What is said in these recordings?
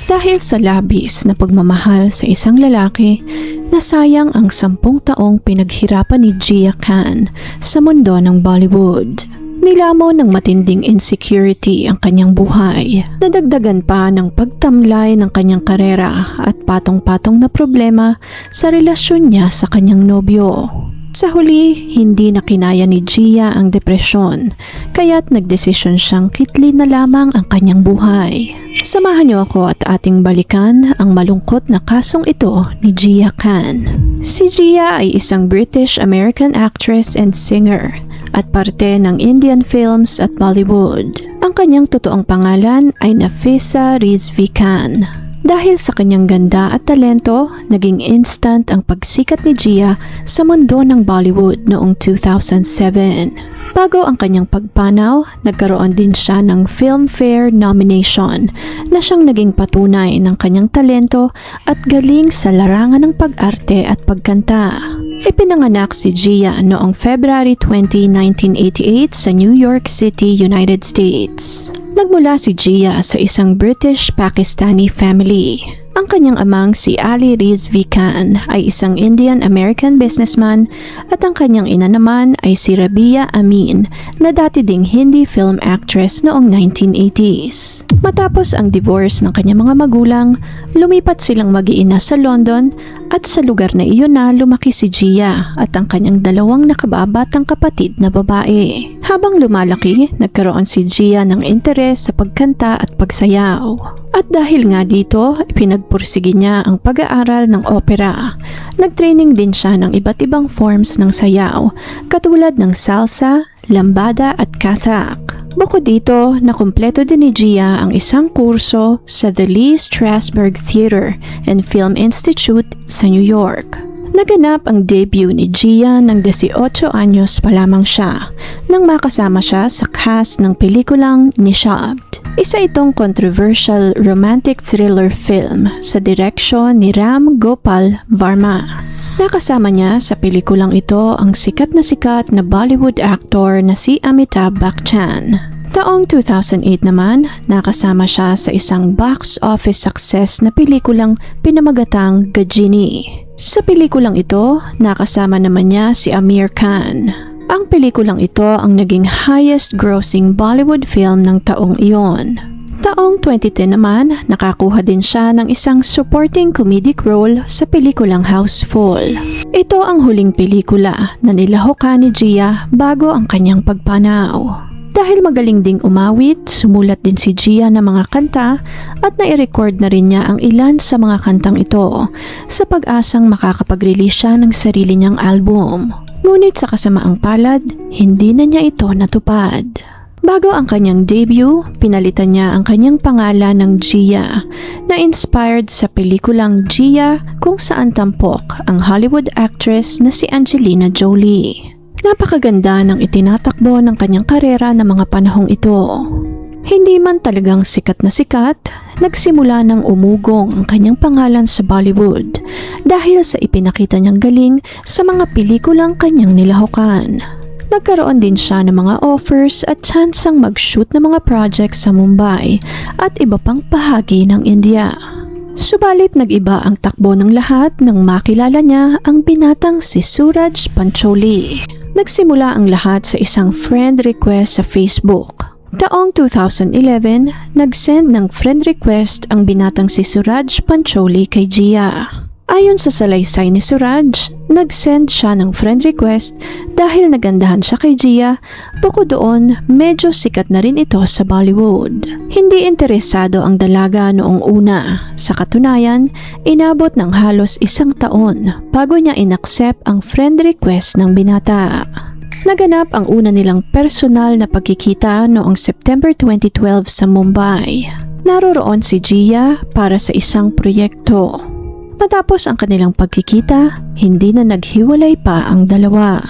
Dahil sa labis na pagmamahal sa isang lalaki, nasayang ang 10 taong pinaghirapan ni Gia Khan sa mundo ng Bollywood. Nilamon ng matinding insecurity ang kanyang buhay. Nadagdagan pa ng pagtamlay ng kanyang karera at patong-patong na problema sa relasyon niya sa kanyang nobyo. Sa huli, hindi na kinaya ni Gia ang depresyon, kaya't nagdesisyon siyang kitlin na lamang ang kanyang buhay. Samahan niyo ako at ating balikan ang malungkot na kasong ito ni Gia Khan. Si Gia ay isang British-American actress and singer at parte ng Indian films at Bollywood. Ang kanyang totoong pangalan ay Nafisa Rizvi Khan. Dahil sa kanyang ganda at talento, naging instant ang pagsikat ni Gia sa mundo ng Bollywood noong 2007. Bago ang kanyang pagpanaw, nagkaroon din siya ng Filmfare nomination na siyang naging patunay ng kanyang talento at galing sa larangan ng pag-arte at pagkanta. Ipinanganak si Gia noong February 20, 1988 sa New York City, United States. Nagmula si Gia sa isang British-Pakistani family. Ang kanyang amang si Ali Rizvi Khan ay isang Indian-American businessman at ang kanyang ina naman ay si Rabia Amin na dati ding Hindi film actress noong 1980s. Matapos ang divorce ng kanyang mga magulang, lumipat silang mag-iina sa London at sa lugar na iyon na lumaki si Gia at ang kanyang 2 nakababatang kapatid na babae. Habang lumalaki, nagkaroon si Gia ng interes sa pagkanta at pagsayaw. At dahil nga dito, pinagpursige niya ang pag-aaral ng opera. Nagtraining din siya ng iba't ibang forms ng sayaw, katulad ng salsa, lambada at kathak. Bukod dito, nakumpleto din ni Gia ang isang kurso sa the Lee Strasberg Theater and Film Institute sa New York. Naganap ang debut ni Gia ng 18 anyos pa lamang siya nang makasama siya sa cast ng pelikulang Nishabd. Isa itong controversial romantic thriller film sa direksyon ni Ram Gopal Varma. Nakasama niya sa pelikulang ito ang sikat na Bollywood actor na si Amitabh Bachchan. Taong 2008 naman, nakasama siya sa isang box office success na pelikulang pinamagatang Gajini. Sa pelikulang ito, nakasama naman niya si Aamir Khan. Ang pelikulang ito ang naging highest grossing Bollywood film ng taong iyon. Taong 2010 naman, nakakuha din siya ng isang supporting comedic role sa pelikulang Houseful. Ito ang huling pelikula na nilahukan ni Gia bago ang kanyang pagpanaw. Dahil magaling ding umawit, sumulat din si Gia ng mga kanta at nai-record na rin niya ang ilan sa mga kantang ito sa pag-asang makakapag-release siya ng sarili niyang album. Ngunit sa kasamaang palad, hindi na niya ito natupad. Bago ang kanyang debut, pinalitan niya ang kanyang pangalan ng Gia na inspired sa pelikulang Gia kung saan tampok ang Hollywood actress na si Angelina Jolie. Napakaganda ng itinatakbo ng kanyang karera ng mga panahong ito. Hindi man talagang sikat na sikat, nagsimula ng umugong ang kanyang pangalan sa Bollywood dahil sa ipinakita niyang galing sa mga pelikulang kanyang nilahukan. Nagkaroon din siya ng mga offers at tsansang mag-shoot ng mga projects sa Mumbai at iba pang bahagi ng India. Subalit nag-iba ang takbo ng lahat nang makilala niya ang binatang si Suraj Pancholi. Nagsimula ang lahat sa isang friend request sa Facebook. Taong 2011, nag-send ng friend request ang binatang si Suraj Pancholi kay Gia. Ayon sa salaysay ni Suraj, nag-send siya ng friend request dahil nagandahan siya kay Gia. Bukod doon, medyo sikat na rin ito sa Bollywood. Hindi interesado ang dalaga noong una. Sa katunayan, inabot ng halos 1 taon bago niya inaccept ang friend request ng binata. Naganap ang una nilang personal na pagkikita noong September 2012 sa Mumbai. Naroroon si Gia para sa isang proyekto. Matapos ang kanilang pagkikita, hindi na naghiwalay pa ang dalawa.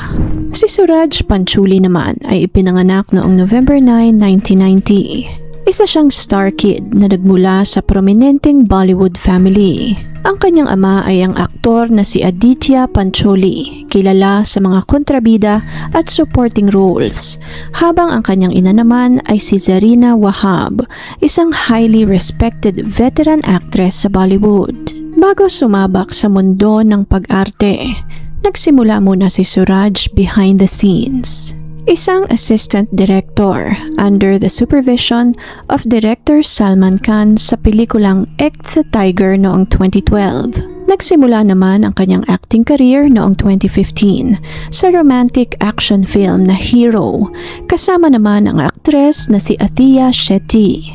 Si Suraj Pancholi naman ay ipinanganak noong November 9, 1990. Isa siyang star kid na nagmula sa prominenteng Bollywood family. Ang kanyang ama ay ang aktor na si Aditya Pancholi, kilala sa mga kontrabida at supporting roles, habang ang kanyang ina naman ay si Zarina Wahab, isang highly respected veteran actress sa Bollywood. Bago sumabak sa mundo ng pag-arte, nagsimula muna si Suraj behind the scenes. Isang assistant director under the supervision of Director Salman Khan sa pelikulang Ek the Tiger noong 2012. Nagsimula naman ang kanyang acting career noong 2015 sa romantic action film na Hero, kasama naman ang aktres na si Athia Shetty.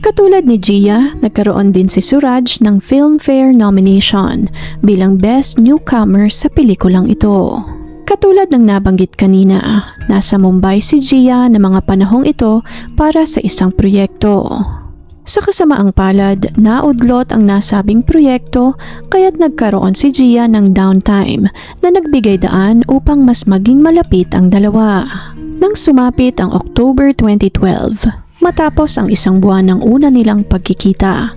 Katulad ni Gia, nagkaroon din si Suraj ng Filmfare nomination bilang Best Newcomer sa pelikulang ito. Katulad ng nabanggit kanina, nasa Mumbai si Gia na mga panahong ito para sa isang proyekto. Sa kasamaang palad, naudlot ang nasabing proyekto kaya't nagkaroon si Gia ng downtime na nagbigay daan upang mas maging malapit ang dalawa. Nang sumapit ang October 2012, matapos ang isang buwan ng una nilang pagkikita,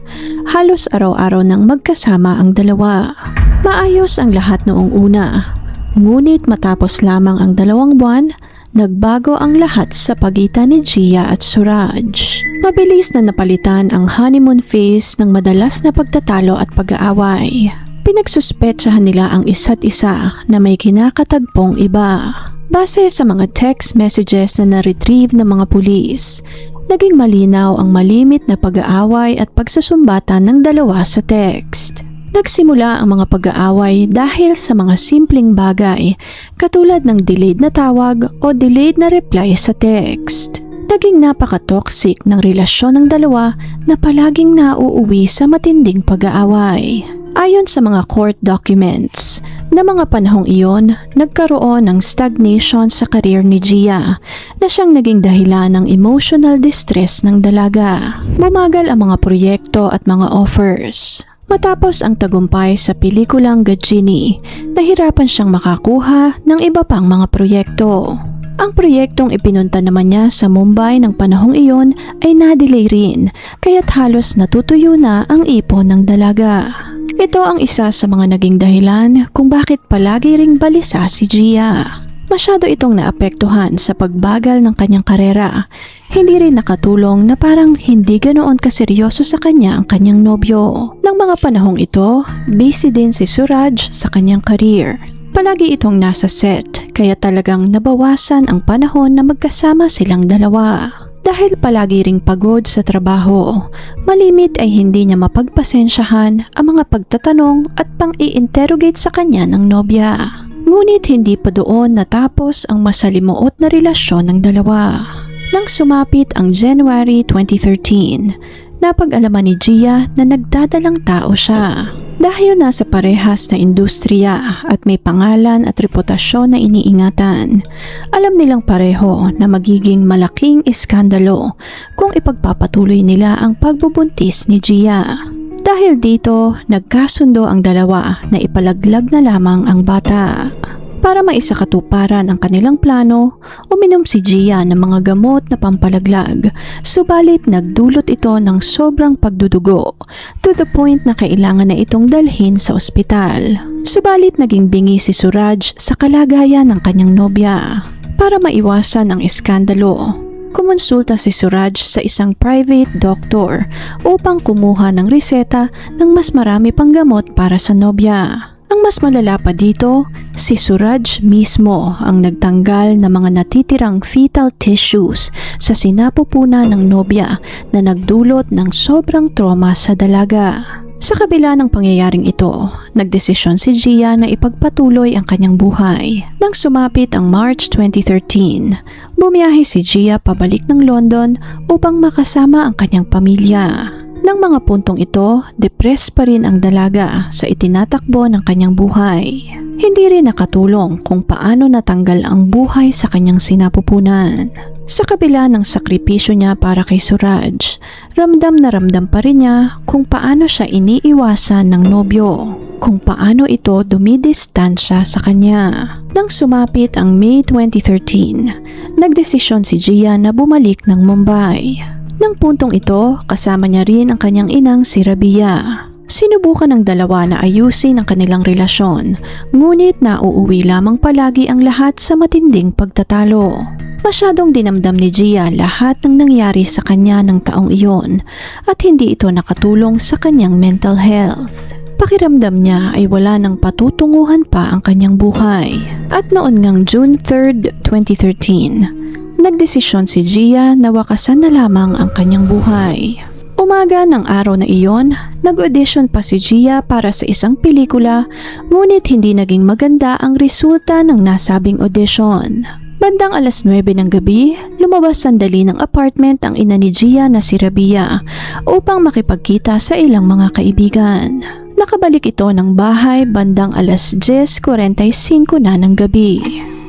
halos araw-araw nang magkasama ang dalawa. Maayos ang lahat noong una. Ngunit matapos lamang ang 2 buwan, nagbago ang lahat sa pagitan ni Gia at Suraj. Mabilis na napalitan ang honeymoon phase ng madalas na pagtatalo at pag-aaway. Pinagsuspetsahan nila ang isa't isa na may kinakatagpong iba. Base sa mga text messages na na-retrieve ng mga pulis, naging malinaw ang malimit na pag-aaway at pagsusumbatan ng dalawa sa text. Nagsimula ang mga pag-aaway dahil sa mga simpleng bagay katulad ng delayed na tawag o delayed na reply sa text. Naging napaka-toxic ng relasyon ng dalawa na palaging nauuwi sa matinding pag-aaway. Ayon sa mga court documents, na mga panahong iyon, nagkaroon ng stagnation sa career ni Gia na siyang naging dahilan ng emotional distress ng dalaga. Bumagal ang mga proyekto at mga offers. Matapos ang tagumpay sa pelikulang Gajini, nahirapan siyang makakuha ng iba pang mga proyekto. Ang proyektong ipinunta naman niya sa Mumbai ng panahong iyon ay na-delay rin, kaya't halos natutuyo na ang ipon ng dalaga. Ito ang isa sa mga naging dahilan kung bakit palagi ring balisa si Gia. Masyado itong naapektuhan sa pagbagal ng kanyang karera. Hindi rin nakatulong na parang hindi ganoon kaseryoso sa kanya ang kanyang nobyo. Nang mga panahong ito, busy din si Suraj sa kanyang career. Palagi itong nasa set, kaya talagang nabawasan ang panahon na magkasama silang dalawa. Dahil palagi ring pagod sa trabaho, malimit ay hindi niya mapagpasensyahan ang mga pagtatanong at pang-i-interrogate sa kanya ng nobya. Ngunit hindi pa doon natapos ang masalimuot na relasyon ng dalawa. Nang sumapit ang January 2013, napag-alaman ni Gia na nagdadalang tao siya. Dahil nasa parehas na industriya at may pangalan at reputasyon na iniingatan, alam nilang pareho na magiging malaking iskandalo kung ipagpapatuloy nila ang pagbubuntis ni Gia. Dahil dito, nagkasundo ang dalawa na ipalaglag na lamang ang bata. Para maisakatuparan ang kanilang plano, uminom si Gia ng mga gamot na pampalaglag, subalit nagdulot ito ng sobrang pagdudugo to the point na kailangan na itong dalhin sa ospital. Subalit naging bingi si Suraj sa kalagayan ng kanyang nobya. Para maiwasan ang iskandalo, kumonsulta si Suraj sa isang private doctor upang kumuha ng reseta ng mas marami pang gamot para sa nobya. Ang mas malala pa dito, si Suraj mismo ang nagtanggal ng mga natitirang fetal tissues sa sinapupunan ng nobya na nagdulot ng sobrang trauma sa dalaga. Sa kabila ng pangyayaring ito, nagdesisyon si Gia na ipagpatuloy ang kanyang buhay. Nang sumapit ang March 2013, bumiyahe si Gia pabalik ng London upang makasama ang kanyang pamilya. Nang mga puntong ito, depressed pa rin ang dalaga sa itinatakbo ng kanyang buhay. Hindi rin nakatulong kung paano natanggal ang buhay sa kanyang sinapupunan. Sa kabila ng sakripisyo niya para kay Suraj, ramdam na ramdam pa rin niya kung paano siya iniiwasan ng nobyo, kung paano ito dumidistansya sa kanya. Nang sumapit ang May 2013, nagdesisyon si Gia na bumalik ng Mumbai. Nang puntong ito, kasama niya rin ang kanyang inang si Rabia. Sinubukan ng dalawa na ayusin ang kanilang relasyon, ngunit nauuwi lamang palagi ang lahat sa matinding pagtatalo. Masyadong dinamdam ni Gia lahat ng nangyari sa kanya ng taong iyon at hindi ito nakatulong sa kanyang mental health. Pakiramdam niya ay wala nang patutunguhan pa ang kanyang buhay. At noon ngang June 3, 2013, nagdesisyon si Gia na wakasan na lamang ang kanyang buhay. Umaga ng araw na iyon, nag-audition pa si Gia para sa isang pelikula, ngunit hindi naging maganda ang resulta ng nasabing audition. Bandang 9:00 ng gabi, lumabas sandali ng apartment ang ina ni Gia na si Rabia upang makipagkita sa ilang mga kaibigan. Nakabalik ito ng bahay bandang 10:45 na ng gabi.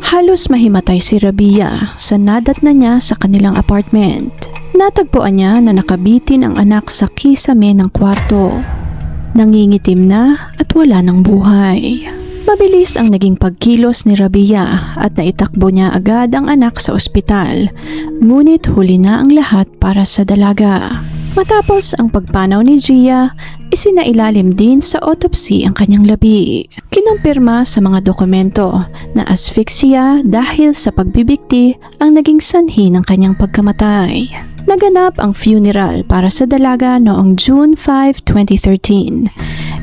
Halos mahimatay si Rabia sa nadatna niya sa kanilang apartment. Natagpuan niya na nakabitin ang anak sa kisame ng kwarto. Nangingitim na at wala ng buhay. Mabilis ang naging pagkilos ni Rabia at naitakbo niya agad ang anak sa ospital, ngunit huli na ang lahat para sa dalaga. Matapos ang pagpanaw ni Gia, isinailalim din sa autopsy ang kanyang labi. Kinumpirma sa mga dokumento na asphyxia dahil sa pagbibigti ang naging sanhi ng kanyang pagkamatay. Naganap ang funeral para sa dalaga noong June 5, 2013.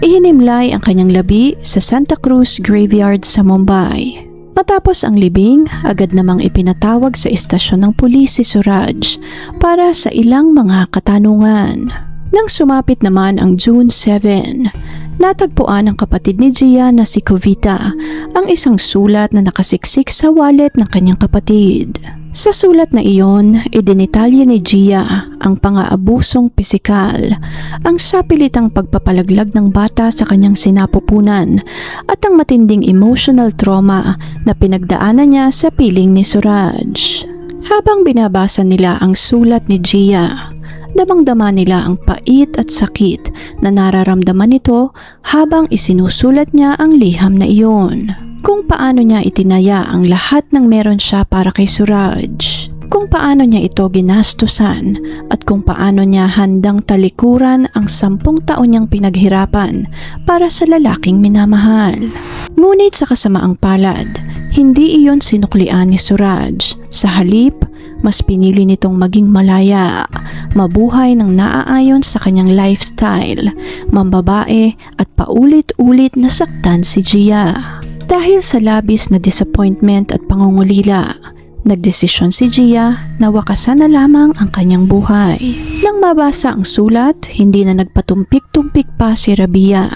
Ihinimlay ang kanyang labi sa Santa Cruz Graveyard sa Mumbai. Matapos ang libing, agad namang ipinatawag sa istasyon ng pulis si Suraj para sa ilang mga katanungan. Nang sumapit naman ang June 7, natagpuan ng kapatid ni Gia na si Kovita ang isang sulat na nakasiksik sa wallet ng kanyang kapatid. Sa sulat na iyon, idinitalya ni Gia ang pang-aabusong pisikal, ang sapilitang pagpapalaglag ng bata sa kanyang sinapupunan at ang matinding emotional trauma na pinagdaanan niya sa piling ni Suraj. Habang binabasa nila ang sulat ni Gia, damang-dama nila ang pait at sakit na nararamdaman nito habang isinusulat niya ang liham na iyon. Kung paano niya itinaya ang lahat ng meron siya para kay Suraj. Kung paano niya ito ginastusan at kung paano niya handang talikuran ang 10 taon niyang pinaghirapan para sa lalaking minamahal. Ngunit sa kasamaang palad, hindi iyon sinuklian ni Suraj. Sa halip, mas pinili nitong maging malaya, mabuhay ng naaayon sa kanyang lifestyle, mambabae at paulit-ulit na saktan si Gia. Dahil sa labis na disappointment at pangungulila, nagdesisyon si Gia na wakasan na lamang ang kanyang buhay. Nang mabasa ang sulat, hindi na nagpatumpik-tumpik pa si Rabia.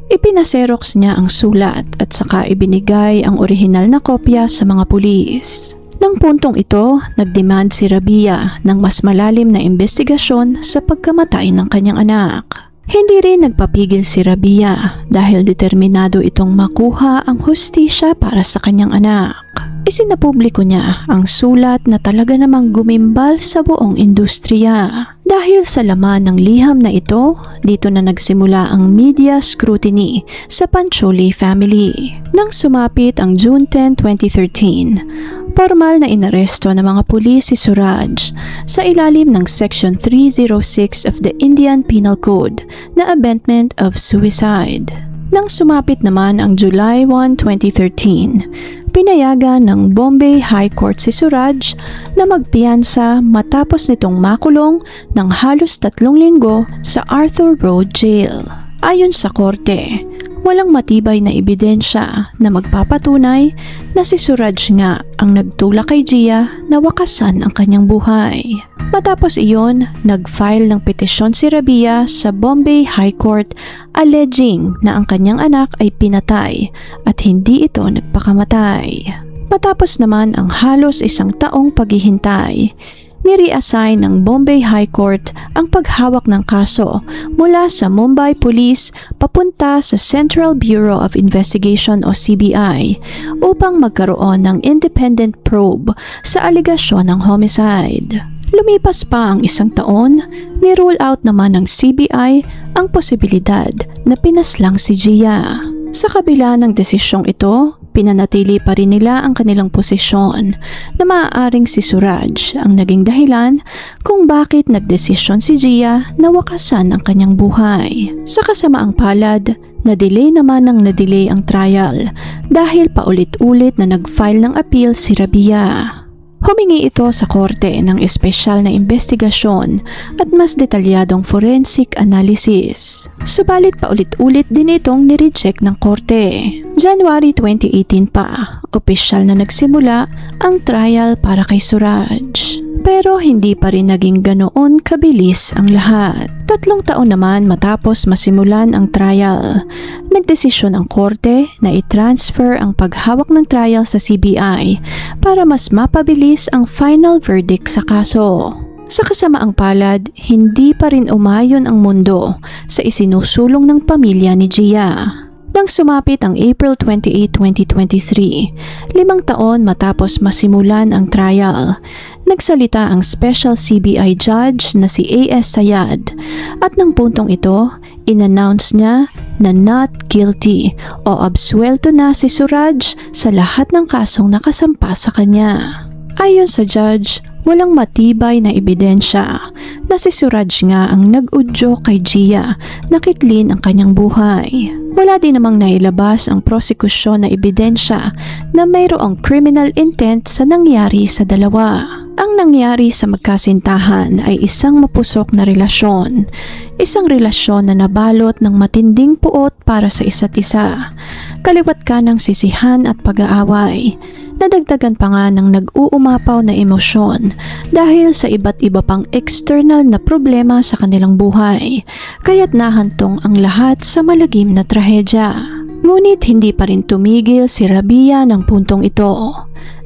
Ipinaserox niya ang sulat at saka ibinigay ang orihinal na kopya sa mga pulis. Nang puntong ito, nagdemand si Rabia ng mas malalim na investigasyon sa pagkamatay ng kanyang anak. Hindi rin nagpapigil si Rabia dahil determinado itong makuha ang hustisya para sa kanyang anak. Isinapubliko niya ang sulat na talaga namang gumimbal sa buong industriya. Dahil sa laman ng liham na ito, dito na nagsimula ang media scrutiny sa Pancholi family. Nang sumapit ang June 10, 2013, formal na inaresto ng mga pulis si Suraj sa ilalim ng Section 306 of the Indian Penal Code na Abetment of Suicide. Nang sumapit naman ang July 1, 2013, pinayagan ng Bombay High Court si Suraj na magpiyansa matapos nitong makulong ng halos 3 linggo sa Arthur Road Jail. Ayon sa korte, walang matibay na ebidensya na magpapatunay na si Suraj nga ang nagtulak kay Gia na wakasan ang kanyang buhay. Matapos iyon, nag-file ng petisyon si Rabia sa Bombay High Court alleging na ang kanyang anak ay pinatay at hindi ito nagpakamatay. Matapos naman ang halos 1 taong paghihintay, ni-reassign ng Bombay High Court ang paghawak ng kaso mula sa Mumbai Police papunta sa Central Bureau of Investigation o CBI upang magkaroon ng independent probe sa alegasyon ng homicide. Lumipas pa ang 1 taon, ni-rule out naman ng CBI ang posibilidad na pinaslang si Gia. Sa kabila ng desisyong ito, pinanatili pa rin nila ang kanilang posisyon na maaaring si Suraj ang naging dahilan kung bakit nagdesisyon si Gia na wakasan ang kanyang buhay. Sa kasamaang palad, na-delay naman ang trial dahil paulit-ulit na nag-file ng appeal si Rabia. Humingi ito sa korte ng espesyal na investigasyon at mas detalyadong forensic analysis. Subalit paulit-ulit din itong nireject ng korte. January 2018 pa, opisyal na nagsimula ang trial para kay Suraj. Pero hindi pa rin naging ganoon kabilis ang lahat. 3 taon naman matapos masimulan ang trial, nagdesisyon ang korte na i-transfer ang paghawak ng trial sa CBI para mas mapabilis ang final verdict sa kaso. Sa kasamaang palad, hindi pa rin umayon ang mundo sa isinusulong ng pamilya ni Gia. Nang sumapit ang April 28, 2023, 5 taon matapos masimulan ang trial, nagsalita ang special CBI judge na si A.S. Sayad at ng puntong ito, in-announce niya na not guilty o absuelto na si Suraj sa lahat ng kasong nakasampa sa kanya. Ayon sa judge, walang matibay na ebidensya na si Suraj nga ang nag-udyo kay Gia na kitlin ang kanyang buhay. Wala din namang nailabas ang prosekusyon na ebidensya na mayroong criminal intent sa nangyari sa dalawa. Ang nangyari sa magkasintahan ay isang mapusok na relasyon. Isang relasyon na nabalot ng matinding puot para sa isa't isa. Kaliwat ka ng sisihan at pag-aaway. Nadagdagan pa nga ng nag-uumapaw na emosyon dahil sa iba't iba pang external na problema sa kanilang buhay, kaya't nahantong ang lahat sa malagim na trahedya. Ngunit hindi pa rin tumigil si Rabia ng puntong ito.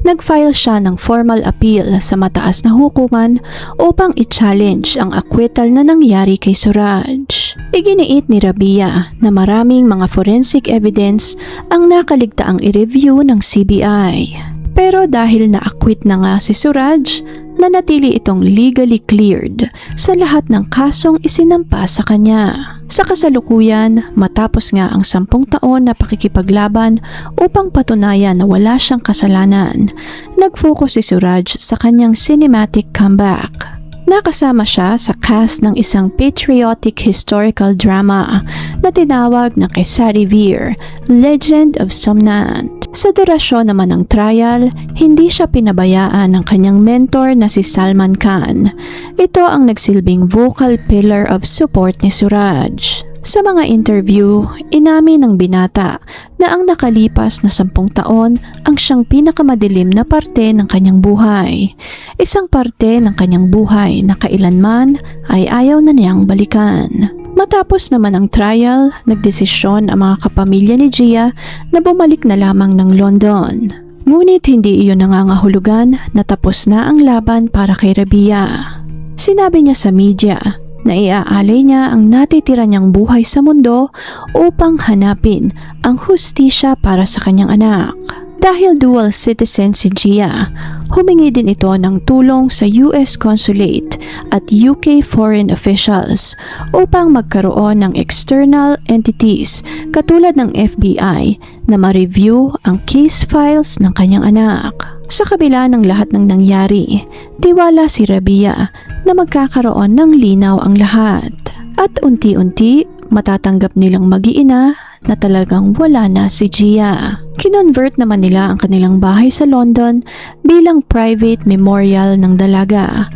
Nag-file siya ng formal appeal sa mataas na hukuman upang i-challenge ang acquittal na nangyari kay Suraj. Iginiit ni Rabia na maraming mga forensic evidence ang nakaligtaang i-review ng CBI. Pero dahil na-acquit na nga si Suraj, nanatili itong legally cleared sa lahat ng kasong isinampa sa kanya. Sa kasalukuyan, matapos nga ang 10 taon na pakikipaglaban upang patunayan na wala siyang kasalanan, nag-focus si Suraj sa kanyang cinematic comeback. Nakasama siya sa cast ng isang patriotic historical drama na tinawag na Kesari Veer, Legend of Somnath. Sa durasyon naman ng trial, hindi siya pinabayaan ng kanyang mentor na si Salman Khan. Ito ang nagsilbing vocal pillar of support ni Suraj. Sa mga interview, inamin ng binata na ang nakalipas na 10 taon ang siyang pinakamadilim na parte ng kanyang buhay. Isang parte ng kanyang buhay na kailanman ay ayaw na niyang balikan. Matapos naman ang trial, nagdesisyon ang mga kapamilya ni Gia na bumalik na lamang ng London. Ngunit hindi iyon nangangahulugan na tapos na ang laban para kay Rabia. Sinabi niya sa media na iaalay niya ang natitira niyang buhay sa mundo upang hanapin ang hustisya para sa kanyang anak. Dahil dual citizen si Gia, humingi din ito ng tulong sa US Consulate at UK foreign officials upang magkaroon ng external entities katulad ng FBI na ma-review ang case files ng kanyang anak. Sa kabila ng lahat ng nangyari, tiwala si Rabia na magkakaroon ng linaw ang lahat. At unti-unti, matatanggap nilang mag-iina na talagang wala na si Gia. Kinonvert naman nila ang kanilang bahay sa London bilang private memorial ng dalaga.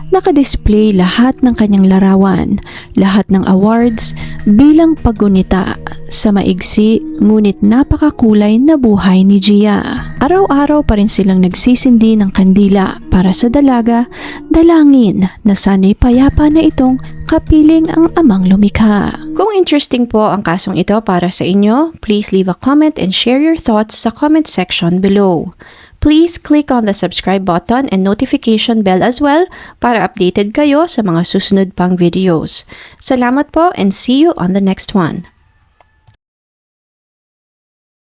Nakadisplay lahat ng kanyang larawan, lahat ng awards bilang paggunita sa maigsi ngunit napakakulay na buhay ni Gia. Araw-araw pa rin silang nagsisindi ng kandila para sa dalaga, dalangin na sana'y payapa na itong kapiling ang amang lumikha. Kung interesting po ang kasong ito para sa inyo, please leave a comment and share your thoughts sa comment section below. Please click on the subscribe button and notification bell as well para updated kayo sa mga susunod pang videos. Salamat po and see you on the next one.